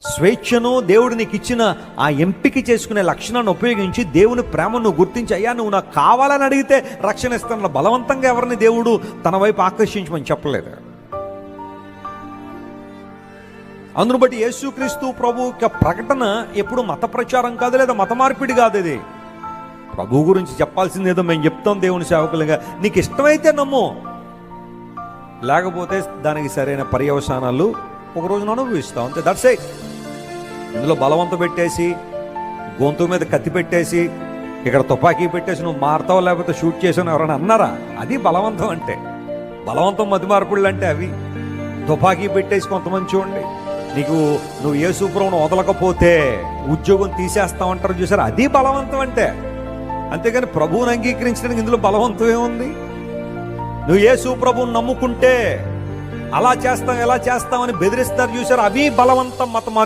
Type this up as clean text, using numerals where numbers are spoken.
స్వేచ్ఛను దేవుడు నీకు ఇచ్చిన ఆ ఎంపిక చేసుకునే లక్షణాన్ని ఉపయోగించి దేవుని ప్రేమను గుర్తించి, అయ్యా నువ్వు నాకు కావాలని అడిగితే రక్షణ ఇస్తాను. బలవంతంగా ఎవరిని దేవుడు తన వైపు ఆకర్షించమని చెప్పలేదు. అందును బట్టి యేసుక్రీస్తు ప్రభు యొక్క ప్రకటన ఎప్పుడు మత ప్రచారం కాదు, లేదా మత మార్పిడి కాదు. ఇది ప్రభు గురించి చెప్పాల్సిందేదో మేము చెప్తాం దేవుని సేవకులుగా. నీకు ఇష్టమైతే నమ్ము, లేకపోతే దానికి సరైన పర్యవసానాలు ఒక రోజున అనుభవిస్తాం, అంతే. That's it. ఇందులో బలవంతం పెట్టేసి, గొంతు మీద కత్తి పెట్టేసి, ఇక్కడ తుపాకీ పెట్టేసి నువ్వు మారుతావు లేకపోతే షూట్ చేసావు ఎవరైనా అన్నారా? అది బలవంతం అంటే. బలవంతం మతి మార్పుళ్ళు అంటే అవి. తుపాకీ పెట్టేసి కొంతమంది చూడండి, నువ్వు యేసు ప్రభువును వదలకపోతే ఉద్యోగం తీసేస్తామంటారు చూసారు, అది బలవంతం అంటే. అంతేగాని ప్రభువుని అంగీకరించడానికి ఇందులో బలవంతం ఏముంది? నువ్వు యేసు ప్రభువుని నమ్ముకుంటే అలా చేస్తాం ఇలా చేస్తామని బెదిరిస్తారు చూసారు, అవి బలవంతం మత మార్పు.